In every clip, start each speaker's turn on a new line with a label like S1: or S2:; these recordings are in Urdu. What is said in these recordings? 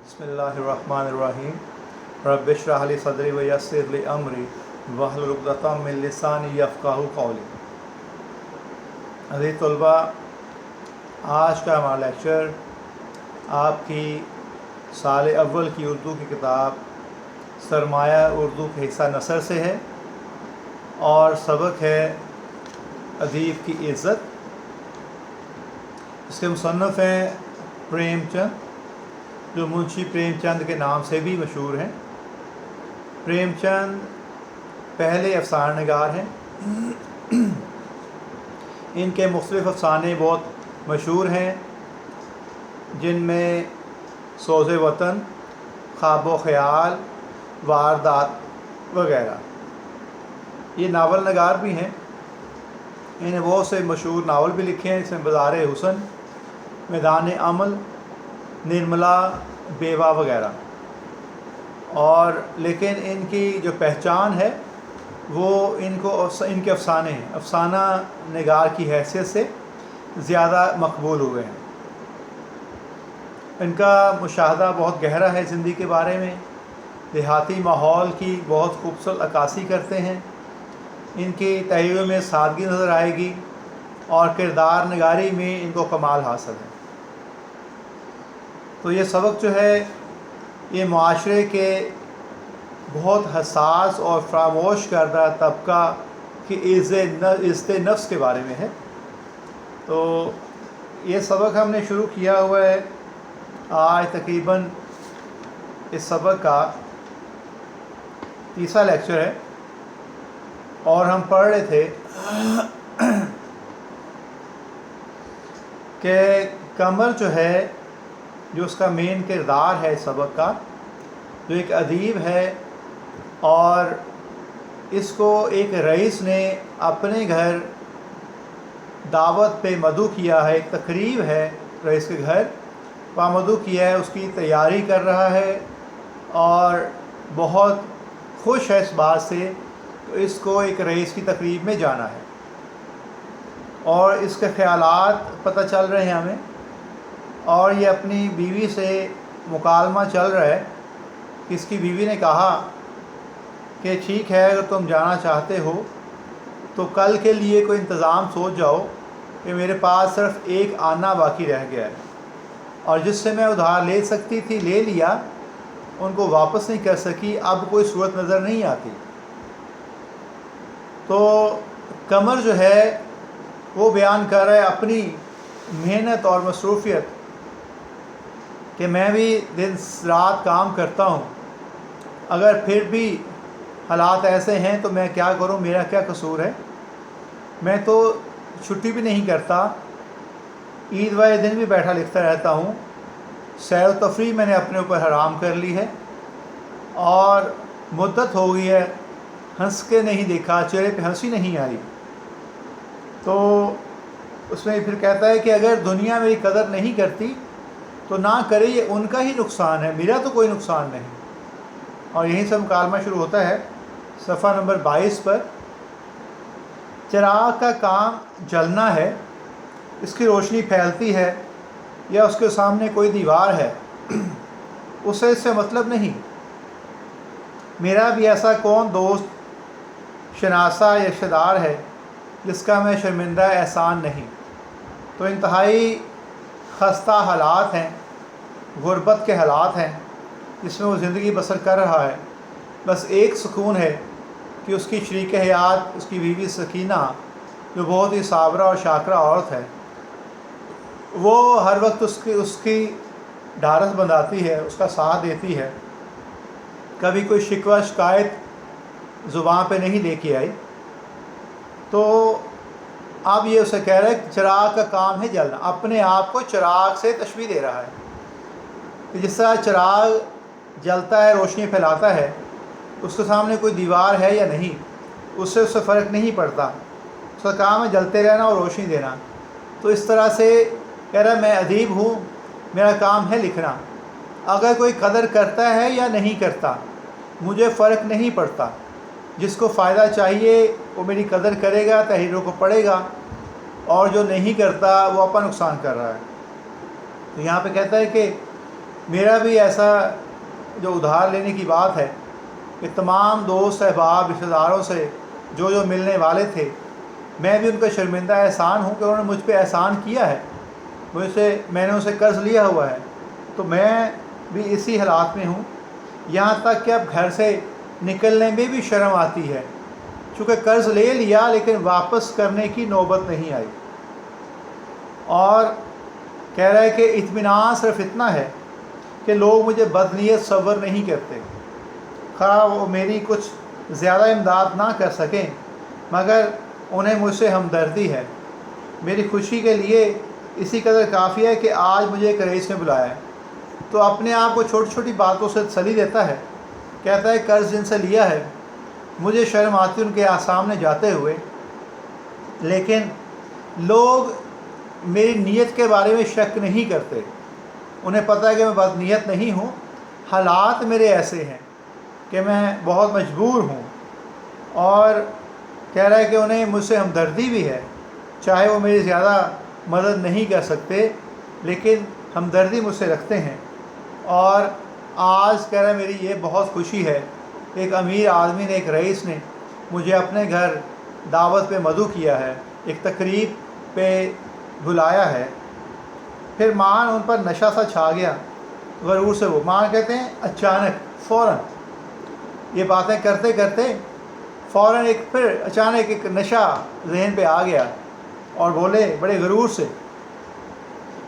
S1: بسم اللہ الرحمن الرحیم رب اشرح لی صدری ویسر لی امری واحلل عقدۃ من لسانی یفقہوا قولی۔ عزیز طلبہ، آج کا ہمارا لیکچر آپ کی سال اول کی اردو کی کتاب سرمایہ اردو کے حصہ نثر سے ہے، اور سبق ہے ادیب کی عزت۔ اس کے مصنف ہیں پریم چند، جو منشی پریم چند کے نام سے بھی مشہور ہیں۔ پریم چند پہلے افسانہ نگار ہیں۔ ان کے مختلف افسانے بہت مشہور ہیں، جن میں سوز وطن، خواب و خیال، واردات وغیرہ۔ یہ ناول نگار بھی ہیں۔ انہیں بہت سے مشہور ناول بھی لکھے ہیں، جس میں بازار حسن، میدان عمل، نرملا، بیوہ وغیرہ۔ اور لیکن ان کی جو پہچان ہے وہ ان کے افسانے ہیں، افسانہ نگار کی حیثیت سے زیادہ مقبول ہوئے ہیں۔ ان کا مشاہدہ بہت گہرا ہے زندگی کے بارے میں، دیہاتی ماحول کی بہت خوبصورت عکاسی کرتے ہیں۔ ان کی تحریروں میں سادگی نظر آئے گی، اور کردار نگاری میں ان کو کمال حاصل ہے۔ تو یہ سبق جو ہے یہ معاشرے کے بہت حساس اور فراموش کردہ طبقہ کی عزت نفس کے بارے میں ہے۔ تو یہ سبق ہم نے شروع کیا ہوا ہے، آج تقریباً اس سبق کا تیسرا لیکچر ہے، اور ہم پڑھ رہے تھے کہ قمر جو ہے، جو اس کا مین کردار ہے سبق کا، جو ایک ادیب ہے، اور اس کو ایک رئیس نے اپنے گھر دعوت پہ مدعو کیا ہے، ایک تقریب ہے رئیس کے گھر وہاں مدعو کیا ہے، اس کی تیاری کر رہا ہے، اور بہت خوش ہے اس بات سے کہ اس کو ایک رئیس کی تقریب میں جانا ہے، اور اس کے خیالات پتہ چل رہے ہیں ہمیں، اور یہ اپنی بیوی سے مکالمہ چل رہا ہے کہ اس کی بیوی نے کہا کہ ٹھیک ہے، اگر تم جانا چاہتے ہو تو کل کے لیے کوئی انتظام سوچ جاؤ کہ میرے پاس صرف ایک آنا باقی رہ گیا ہے، اور جس سے میں ادھار لے سکتی تھی لے لیا، ان کو واپس نہیں کر سکی، اب کوئی صورت نظر نہیں آتی۔ تو قمر جو ہے وہ بیان کر رہا ہے اپنی محنت اور مصروفیت کہ میں بھی دن رات کام کرتا ہوں، اگر پھر بھی حالات ایسے ہیں تو میں کیا کروں، میرا کیا قصور ہے، میں تو چھٹی بھی نہیں کرتا، عید والے دن بھی بیٹھا لکھتا رہتا ہوں، سیر و تفریح میں نے اپنے اوپر حرام کر لی ہے، اور مدت ہو گئی ہے ہنس کے نہیں دیکھا، چہرے پہ ہنسی نہیں آئی۔ تو اس میں پھر کہتا ہے کہ اگر دنیا میری قدر نہیں کرتی تو نہ کرے، یہ ان کا ہی نقصان ہے، میرا تو کوئی نقصان نہیں۔ اور یہیں سے مکالمہ شروع ہوتا ہے صفحہ نمبر 22 پر۔ چراغ کا کام جلنا ہے، اس کی روشنی پھیلتی ہے یا اس کے سامنے کوئی دیوار ہے، اسے اس سے مطلب نہیں۔ میرا بھی ایسا کون دوست، شناسہ یا رشتہ دار ہے جس کا میں شرمندہ احسان نہیں۔ تو انتہائی خستہ حالات ہیں، غربت کے حالات ہیں جس میں وہ زندگی بسر کر رہا ہے۔ بس ایک سکون ہے کہ اس کی شریک حیات، اس کی بیوی سکینہ، جو بہت ہی صابرہ اور شاکرہ عورت ہے، وہ ہر وقت اس کی ڈھارس بندھاتی ہے، اس کا ساتھ دیتی ہے، کبھی کوئی شکوہ شکایت زبان پہ نہیں لے کے آئی۔ تو اب یہ اسے کہہ رہا ہے کہ چراغ کا کام ہے جلنا، اپنے آپ کو چراغ سے تشبیہ دے رہا ہے کہ جس طرح چراغ جلتا ہے، روشنی پھیلاتا ہے، اس کے سامنے کوئی دیوار ہے یا نہیں، اس سے فرق نہیں پڑتا، اس کا کام ہے جلتے رہنا اور روشنی دینا۔ تو اس طرح سے کہہ رہا ہے میں ادیب ہوں، میرا کام ہے لکھنا، اگر کوئی قدر کرتا ہے یا نہیں کرتا مجھے فرق نہیں پڑتا، جس کو فائدہ چاہیے وہ میری قدر کرے گا، تحریروں کو پڑھے گا، اور جو نہیں کرتا وہ اپنا نقصان کر رہا ہے۔ تو یہاں پہ کہتا ہے کہ میرا بھی ایسا جو ادھار لینے کی بات ہے کہ تمام دوست احباب رشتہ داروں سے جو ملنے والے تھے، میں بھی ان کا شرمندہ احسان ہوں کہ انہوں نے مجھ پہ احسان کیا ہے، میں نے ان سے قرض لیا ہوا ہے، تو میں بھی اسی حالات میں ہوں، یہاں تک کہ اب گھر سے نکلنے میں بھی شرم آتی ہے، چونکہ قرض لے لیا لیکن واپس کرنے کی نوبت نہیں آئی۔ اور کہہ رہا ہے کہ اطمینان صرف اتنا ہے کہ لوگ مجھے بدنیت تصور نہیں کرتے، خواہ وہ میری کچھ زیادہ امداد نہ کر سکیں مگر انہیں مجھ سے ہمدردی ہے۔ میری خوشی کے لیے اسی قدر کافی ہے کہ آج مجھے ایک رئیس نے بلایا ہے۔ تو اپنے آپ کو چھوٹی چھوٹی باتوں سے تسلی دیتا ہے، کہتا ہے قرض جن سے لیا ہے مجھے شرم آتی ان کے سامنے جاتے ہوئے، لیکن لوگ میری نیت کے بارے میں شک نہیں کرتے، انہیں پتہ ہے کہ میں بد نیت نہیں ہوں، حالات میرے ایسے ہیں کہ میں بہت مجبور ہوں۔ اور کہہ رہا ہے کہ انہیں مجھ سے ہمدردی بھی ہے، چاہے وہ میری زیادہ مدد نہیں کر سکتے لیکن ہمدردی مجھ سے رکھتے ہیں۔ اور آج کہہ رہا ہے میری یہ بہت خوشی ہے کہ ایک امیر آدمی نے، ایک رئیس نے مجھے اپنے گھر دعوت پہ مدعو کیا ہے، ایک تقریب پہ بلایا ہے۔ پھر مان ان پر نشہ سا چھا گیا، غرور سے وہ مان کہتے ہیں اچانک، فوراً یہ باتیں کرتے کرتے فوراً پھر اچانک ایک نشہ ذہن پہ آ گیا اور بولے بڑے غرور سے،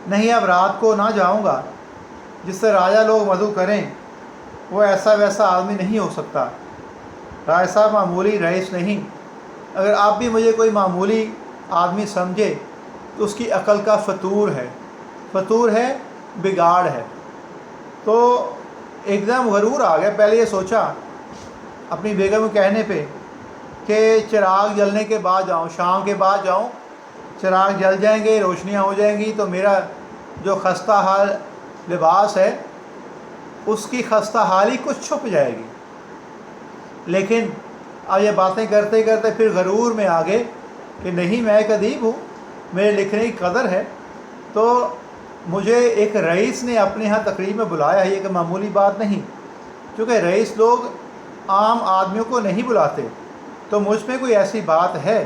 S1: نہیں اب رات کو نہ جاؤں گا، جس سے راجہ لوگ مدعو کریں وہ ایسا ویسا آدمی نہیں ہو سکتا، راجہ صاحب معمولی رئیس نہیں، اگر آپ بھی مجھے کوئی معمولی آدمی سمجھے تو اس کی عقل کا فطور ہے، بگاڑ ہے۔ تو ایک دم غرور آ گیا۔ پہلے یہ سوچا اپنی بیگم کے کہنے پہ کہ چراغ جلنے کے بعد جاؤں، شام کے بعد جاؤں، چراغ جل جائیں گے، روشنیاں ہو جائیں گی تو میرا جو خستہ حال لباس ہے اس کی خستہ حالی کچھ چھپ جائے گی۔ لیکن اب یہ باتیں کرتے کرتے پھر غرور میں آ گئے کہ نہیں، میں ایک ادیب ہوں، میرے لکھنے کی قدر ہے، تو مجھے ایک رئیس نے اپنے ہاں تقریب میں بلایا ہے، یہ کہ معمولی بات نہیں، کیونکہ رئیس لوگ عام آدمیوں کو نہیں بلاتے، تو مجھ میں کوئی ایسی بات ہے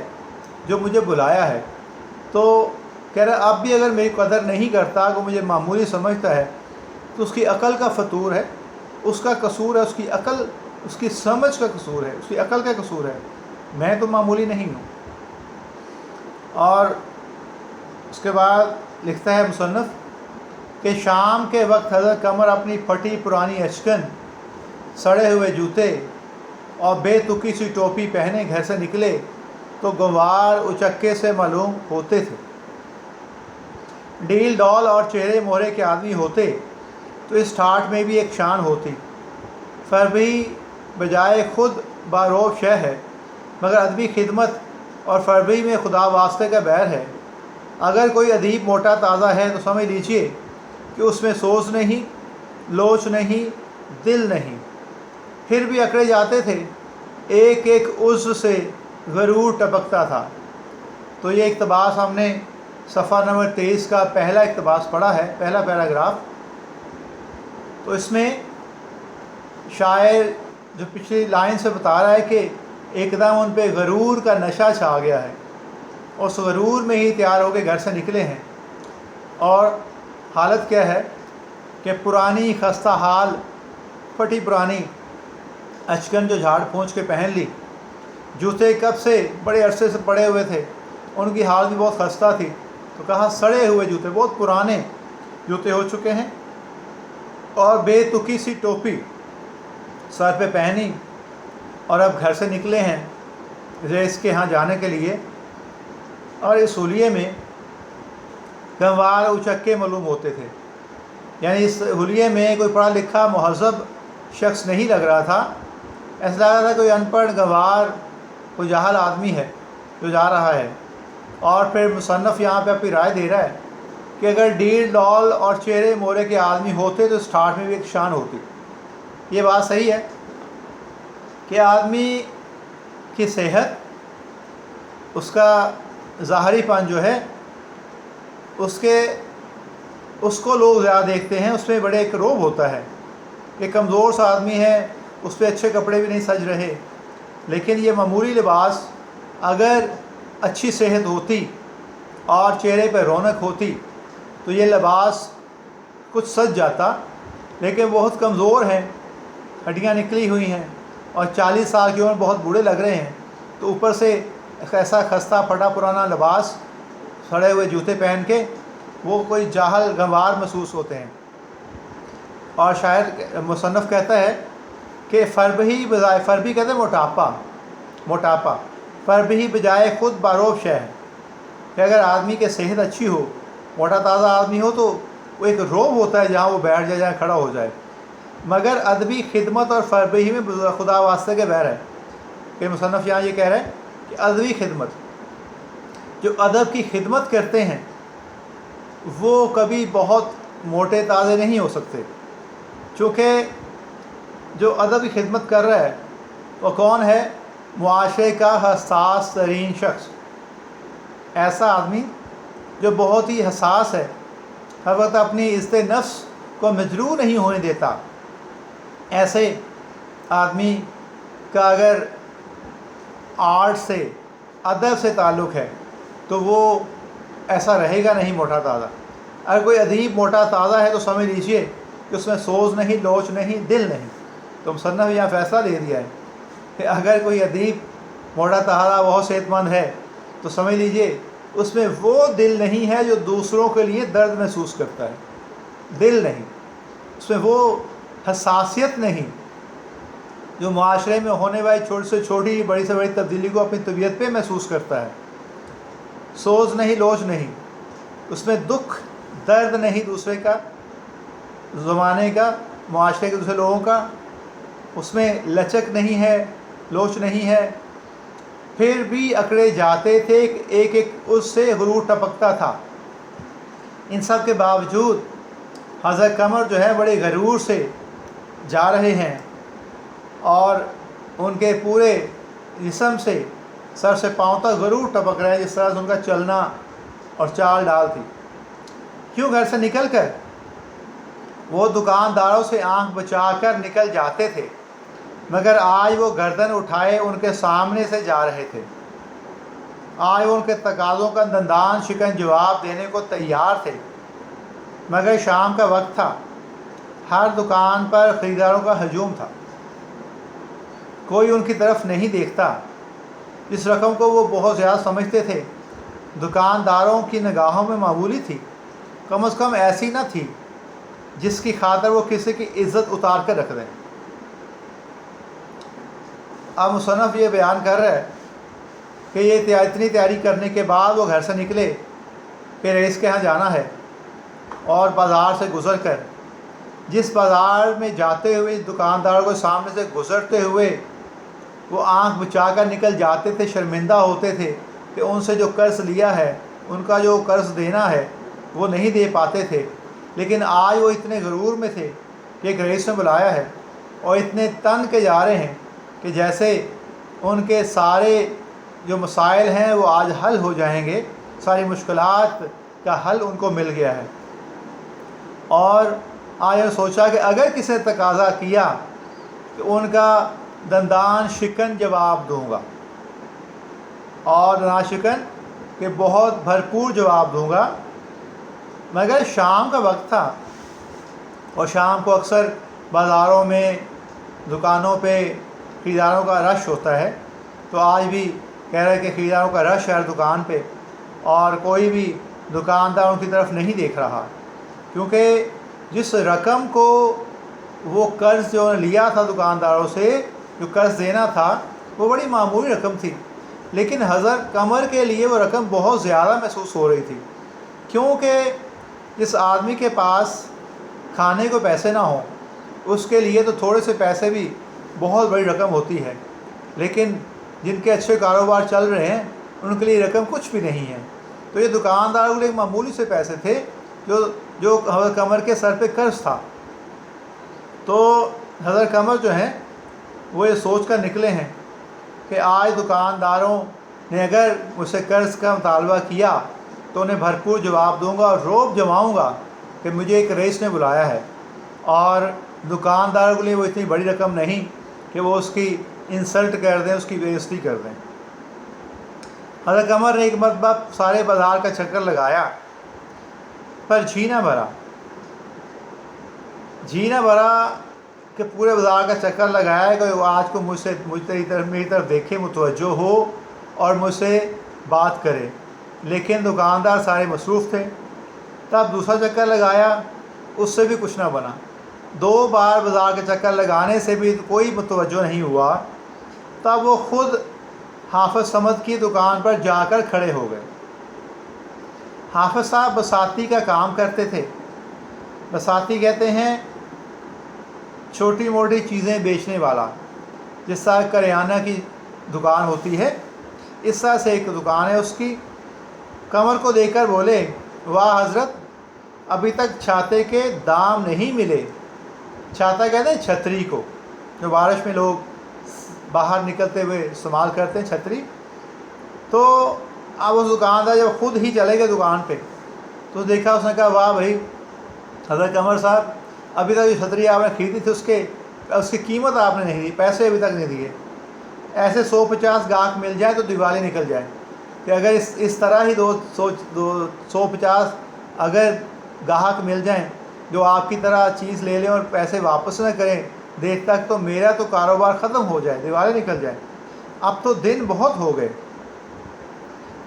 S1: جو مجھے بلایا ہے۔ تو کہہ رہا اب بھی اگر میری قدر نہیں کرتا، کہ مجھے معمولی سمجھتا ہے، تو اس کی عقل کا فطور ہے، اس کا قصور ہے، اس کی عقل، اس کی سمجھ کا قصور ہے، اس کی عقل کا قصور ہے، میں تو معمولی نہیں ہوں۔ اور اس کے بعد لکھتا ہے مصنف کہ شام کے وقت حضرت قمر اپنی پھٹی پرانی اچکن، سڑے ہوئے جوتے اور بے تکی سی ٹوپی پہنے گھر سے نکلے تو گنوار اچکے سے معلوم ہوتے تھے۔ ڈیل ڈال اور چہرے مہرے کے آدمی ہوتے تو اس ٹھاٹھ میں بھی ایک شان ہوتی۔ فربی بجائے خود باروب شہ ہے، مگر ادبی خدمت اور فربی میں خدا واسطے کا بیر ہے۔ اگر کوئی ادیب موٹا تازہ ہے تو سمجھ لیجئے کہ اس میں سوز نہیں، لوچ نہیں، دل نہیں۔ پھر بھی اکڑے جاتے تھے، ایک ایک عضو سے غرور ٹپکتا تھا۔ تو یہ اقتباس ہم نے صفحہ نمبر 23 کا پہلا اقتباس پڑھا ہے، پہلا پیراگراف۔ تو اس میں شاعر جو پچھلی لائن سے بتا رہا ہے کہ ایک دم ان پہ غرور کا نشہ چھا گیا ہے، اس غرور میں ہی تیار ہو کے گھر سے نکلے ہیں۔ اور حالت کیا ہے کہ پرانی خستہ حال پھٹی پرانی اچکن جو جھاڑ پھونچ کے پہن لی، جوتے کب سے بڑے عرصے سے پڑے ہوئے تھے، ان کی حالت بھی بہت خستہ تھی، تو کہا سڑے ہوئے جوتے، بہت پرانے جوتے ہو چکے ہیں، اور بے تکی سی ٹوپی سر پہ پہنی، اور اب گھر سے نکلے ہیں رئیس کے ہاں جانے کے لیے۔ اور اس حلیے میں گنوار اچکے معلوم ہوتے تھے، یعنی اس حلیے میں کوئی پڑھا لکھا مہذب شخص نہیں لگ رہا تھا، ایسا لگ رہا تھا کوئی ان پڑھ گنوار، کوئی جاہل آدمی ہے جو جا رہا ہے۔ اور پھر مصنف یہاں پہ اپنی رائے دے رہا ہے کہ اگر ڈیل ڈال اور چہرے مورے کے آدمی ہوتے تو اس ٹھاٹھ میں بھی ایک شان ہوتی۔ یہ بات صحیح ہے کہ آدمی کی صحت، اس کا ظاہری پن جو ہے، اس کے اس کو لوگ زیادہ دیکھتے ہیں، اس میں بڑے ایک روب ہوتا ہے کہ کمزور سا آدمی ہے، اس پہ اچھے کپڑے بھی نہیں سج رہے، لیکن یہ معمولی لباس اگر اچھی صحت ہوتی اور چہرے پہ رونق ہوتی تو یہ لباس کچھ سج جاتا، لیکن بہت کمزور ہیں، ہڈیاں نکلی ہوئی ہیں اور 40 سال کی عمر، بہت بوڑھے لگ رہے ہیں، تو اوپر سے ایسا خستہ پھٹا پرانا لباس، سڑے ہوئے جوتے پہن کے وہ کوئی جاہل گنوار محسوس ہوتے ہیں۔ اور شاعر مصنف کہتا ہے کہ فربی کہتے ہیں موٹاپا فربی بجائے خود باروب شہ ہے، کہ اگر آدمی کی صحت اچھی ہو، موٹا تازہ آدمی ہو، تو وہ ایک روب ہوتا ہے جہاں وہ بیٹھ جائے، جہاں کھڑا ہو جائے۔ مگر ادبی خدمت اور فربہی میں خدا واسطے کے بہر ہے، کہ مصنف یہاں یہ کہہ رہے ہیں کہ ادبی خدمت، جو ادب کی خدمت کرتے ہیں وہ کبھی بہت موٹے تازے نہیں ہو سکتے، چونکہ جو ادب کی خدمت کر رہا ہے وہ کون ہے؟ معاشرے کا حساس ترین شخص، ایسا آدمی جو بہت ہی حساس ہے، ہر وقت اپنی عزت نفس کو مجروح نہیں ہونے دیتا۔ ایسے آدمی کا اگر آرٹ سے، ادب سے تعلق ہے تو وہ ایسا رہے گا نہیں موٹا تازہ۔ اگر کوئی ادیب موٹا تازہ ہے تو سمجھ لیجئے کہ اس میں سوز نہیں، لوچ نہیں، دل نہیں۔ تو مصنف یہاں فیصلہ دے دیا ہے کہ اگر کوئی ادیب موٹا تازہ بہت صحت مند ہے تو سمجھ لیجئے اس میں وہ دل نہیں ہے جو دوسروں کے لیے درد محسوس کرتا ہے، دل نہیں، اس میں وہ حساسیت نہیں جو معاشرے میں ہونے والی چھوٹی سے چھوٹی، بڑی سے بڑی تبدیلی کو اپنی طبیعت پہ محسوس کرتا ہے۔ سوز نہیں، لوچ نہیں، اس میں دکھ درد نہیں دوسرے کا، زمانے کا، معاشرے کے دوسرے لوگوں کا، اس میں لچک نہیں ہے، لوچ نہیں ہے۔ پھر بھی اکڑے جاتے تھے، ایک ایک اس سے غرور ٹپکتا تھا۔ ان سب کے باوجود حضرت قمر جو ہے بڑے غرور سے جا رہے ہیں، اور ان کے پورے جسم سے سر سے پاؤں تک غرور ٹپک رہا ہے، جس طرح سے ان کا چلنا اور چال ڈال تھی۔ کیوں گھر سے نکل کر وہ دکانداروں سے آنکھ بچا کر نکل جاتے تھے، مگر آج وہ گردن اٹھائے ان کے سامنے سے جا رہے تھے۔ آج وہ ان کے تقاضوں کا دندان شکن جواب دینے کو تیار تھے، مگر شام کا وقت تھا، ہر دکان پر خریداروں کا ہجوم تھا، کوئی ان کی طرف نہیں دیکھتا۔ جس رقم کو وہ بہت زیادہ سمجھتے تھے دکانداروں کی نگاہوں میں معمولی تھی، کم از کم ایسی نہ تھی جس کی خاطر وہ کسی کی عزت اتار کر رکھ دیں۔ اب مصنف یہ بیان کر رہا ہے کہ یہ اتنی تیاری کرنے کے بعد وہ گھر سے نکلے کہ رئیس کے ہاں جانا ہے، اور بازار سے گزر کر، جس بازار میں جاتے ہوئے دکانداروں کے سامنے سے گزرتے ہوئے وہ آنکھ بچا کر نکل جاتے تھے، شرمندہ ہوتے تھے کہ ان سے جو قرض لیا ہے، ان کا جو قرض دینا ہے وہ نہیں دے پاتے تھے، لیکن آج وہ اتنے غرور میں تھے کہ ایک رئیس نے بلایا ہے، اور اتنے تن کے جا رہے ہیں کہ جیسے ان کے سارے جو مسائل ہیں وہ آج حل ہو جائیں گے، ساری مشکلات کا حل ان کو مل گیا ہے۔ اور آج نے سوچا کہ اگر کسی نے تقاضا کیا کہ ان کا دندان شکن جواب دوں گا، اور نا شکن کہ بہت بھرپور جواب دوں گا، مگر شام کا وقت تھا، اور شام کو اکثر بازاروں میں، دکانوں پہ خریداروں کا رش ہوتا ہے، تو آج بھی کہہ رہے کہ خریداروں کا رش ہے ہر دکان پہ، اور کوئی بھی دکاندار ان کی طرف نہیں دیکھ رہا، کیونکہ جس رقم کو وہ قرض جو لیا تھا دکانداروں سے، جو قرض دینا تھا، وہ بڑی معمولی رقم تھی، لیکن حضرت قمر کے لیے وہ رقم بہت زیادہ محسوس ہو رہی تھی، کیونکہ جس آدمی کے پاس کھانے کو پیسے نہ ہوں اس کے لیے تو تھوڑے سے پیسے بھی بہت بڑی رقم ہوتی ہے، لیکن جن کے اچھے کاروبار چل رہے ہیں ان کے لیے رقم کچھ بھی نہیں ہے۔ تو یہ دکانداروں کے لیے معمولی سے پیسے تھے جو حضرت قمر کے سر پہ قرض تھا۔ تو حضرت قمر جو ہیں وہ یہ سوچ کر نکلے ہیں کہ آج دکانداروں نے اگر مجھ سے قرض کا مطالبہ کیا تو انہیں بھرپور جواب دوں گا اور روب جماؤں گا کہ مجھے ایک رئیس نے بلایا ہے اور دکاندار کے لیے وہ اتنی بڑی رقم نہیں کہ وہ اس کی انسلٹ کر دیں، اس کی بے عزتی کر دیں۔ حضرت عمر نے ایک مرتبہ سارے بازار کا چکر لگایا پر جی نہ بھرا کہ پورے بازار کا چکر لگایا کہ آج کو میری طرف دیکھے، متوجہ ہو اور مجھ سے بات کرے، لیکن دکاندار سارے مصروف تھے۔ تب دوسرا چکر لگایا، اس سے بھی کچھ نہ بنا۔ 2 بار بازار کے چکر لگانے سے بھی کوئی متوجہ نہیں ہوا۔ تب وہ خود حافظ صمد کی دکان پر جا کر کھڑے ہو گئے۔ حافظ صاحب بساتی کا کام کرتے تھے۔ بساتی کہتے ہیں چھوٹی موٹی چیزیں بیچنے والا، جس طرح کریانہ کی دکان ہوتی ہے، اس طرح سے ایک دکان ہے اس کی۔ قمر کو دیکھ کر بولے، واہ حضرت، ابھی تک چھاتے کے دام نہیں ملے۔ چھاتا کہتے ہیں چھتری کو، جو بارش میں لوگ باہر نکلتے ہوئے استعمال کرتے ہیں، چھتری۔ تو اب اس دکاندار جب خود ہی چلے گئے دکان پہ تو دیکھا، اس نے کہا، واہ بھائی حضرت قمر صاحب، ابھی تک جو چھتری آپ نے خریدی تھی اس کی قیمت آپ نے نہیں دی، پیسے ابھی تک نہیں دیے۔ ایسے 150 گاہک مل جائے تو دیوالی نکل جائے کہ اگر اس طرح ہی 150 اگر گاہک مل جائیں جو آپ کی طرح چیز لے لیں اور پیسے واپس نہ کریں دیر تک، تو میرا تو کاروبار ختم ہو جائے، دیوالی نکل جائے۔ اب تو دن بہت ہو گئے۔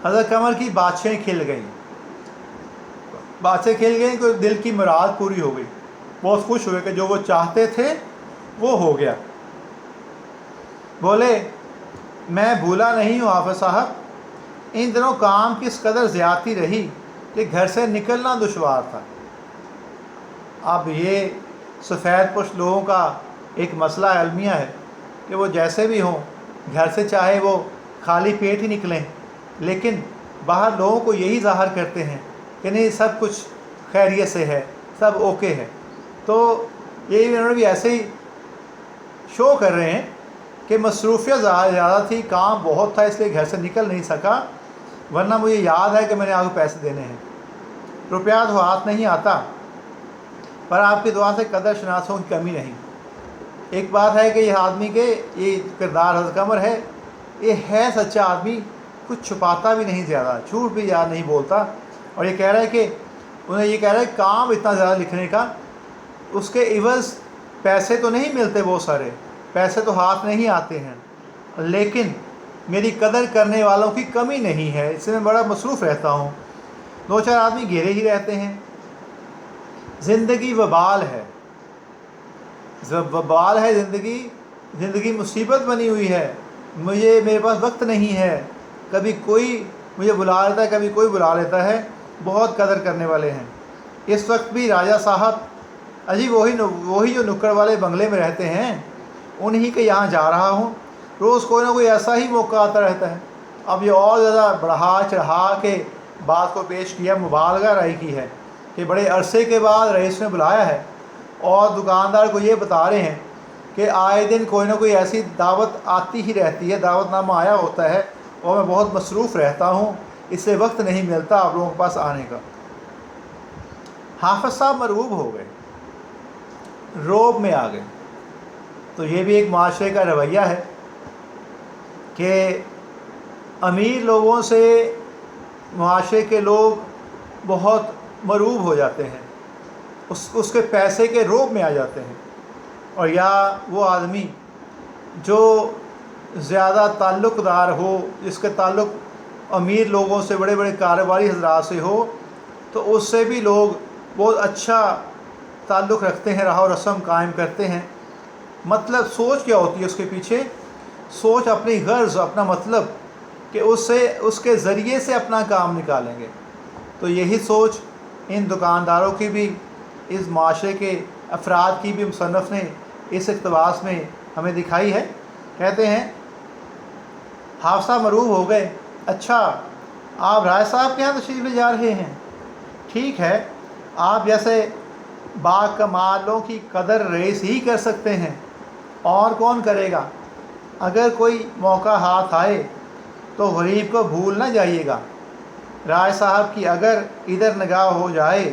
S1: حضرت قمر کی باتیں کھل گئیں، تو دل کی مراد پوری ہو گئی۔ بہت خوش ہوئے کہ جو وہ چاہتے تھے وہ ہو گیا۔ بولے، میں بھولا نہیں ہوں حافظ صاحب، ان دنوں کام کس قدر زیادتی رہی کہ گھر سے نکلنا دشوار تھا۔ اب یہ سفید پوش لوگوں کا ایک مسئلہ المیہ ہے کہ وہ جیسے بھی ہوں، گھر سے چاہے وہ خالی پیٹ ہی نکلیں، لیکن باہر لوگوں کو یہی ظاہر کرتے ہیں کہ نہیں، سب کچھ خیریت سے ہے، سب اوکے ہے۔ تو یہ انہوں نے بھی ایسے ہی شو کر رہے ہیں کہ مصروفیت زیادہ تھی، کام بہت تھا، اس لیے گھر سے نکل نہیں سکا، ورنہ مجھے یاد ہے کہ میں نے آپ کو پیسے دینے ہیں۔ روپیہ تو ہاتھ نہیں آتا، پر آپ کی دعا سے قدر شناسوں کی کمی نہیں۔ ایک بات ہے کہ یہ آدمی کے یہ کردار حضرت قمر ہے، یہ ہے سچا آدمی، کچھ چھپاتا بھی نہیں، زیادہ جھوٹ بھی یاد نہیں بولتا۔ اور یہ کہہ رہا ہے کہ انہیں یہ کہہ رہا ہے کام اتنا زیادہ لکھنے کا، اس کے عوض پیسے تو نہیں ملتے، بہت سارے پیسے تو ہاتھ نہیں آتے ہیں، لیکن میری قدر کرنے والوں کی کمی نہیں ہے، اس سے میں بڑا مصروف رہتا ہوں۔ 2-4 آدمی گھیرے ہی رہتے ہیں۔ زندگی وبال ہے، زندگی مصیبت بنی ہوئی ہے، میرے پاس وقت نہیں ہے، کبھی کوئی مجھے بلا لیتا ہے، کبھی کوئی بلا لیتا ہے، بہت قدر کرنے والے ہیں۔ اس وقت بھی راجہ صاحب، اجی وہی جو نکڑ والے بنگلے میں رہتے ہیں، انہی کے یہاں جا رہا ہوں، روز کوئی نہ کوئی ایسا ہی موقع آتا رہتا ہے۔ اب یہ اور زیادہ بڑھا چڑھا کے بات کو پیش کیا، مبالغہ رائی کی ہے کہ بڑے عرصے کے بعد رئیس نے بلایا ہے اور دکاندار کو یہ بتا رہے ہیں کہ آئے دن کوئی نہ کوئی ایسی دعوت آتی ہی رہتی ہے، دعوت نامہ آیا ہوتا ہے اور میں بہت مصروف رہتا ہوں، اس سے وقت نہیں ملتا آپ لوگوں کے پاس آنے کا۔ حافظ صاحب مرعوب ہو گئے، روب میں آ گئے۔ تو یہ بھی ایک معاشرے کا رویہ ہے کہ امیر لوگوں سے معاشرے کے لوگ بہت مرعوب ہو جاتے ہیں، اس کے پیسے کے روب میں آ جاتے ہیں۔ اور یا وہ آدمی جو زیادہ تعلق دار ہو، جس کے تعلق امیر لوگوں سے، بڑے بڑے کاروباری حضرات سے ہو، تو اس سے بھی لوگ بہت اچھا تعلق رکھتے ہیں، راہ و رسم قائم کرتے ہیں۔ مطلب سوچ کیا ہوتی ہے اس کے پیچھے؟ سوچ اپنی غرض، اپنا مطلب، کہ اس کے ذریعے سے اپنا کام نکالیں گے۔ تو یہی سوچ ان دکانداروں کی بھی، اس معاشرے کے افراد کی بھی مصنف نے اس اقتباس میں ہمیں دکھائی ہے۔ کہتے ہیں حافظ صاحب مرعوب ہو گئے، اچھا آپ رائے صاحب کے یہاں تشریف لے جا رہے ہیں؟ ٹھیک ہے، آپ جیسے با کمالوں کی قدر رئیس ہی کر سکتے ہیں، اور کون کرے گا؟ اگر کوئی موقع ہاتھ آئے تو غریب کو بھول نہ جائیے گا۔ رائے صاحب کی اگر ادھر نگاہ ہو جائے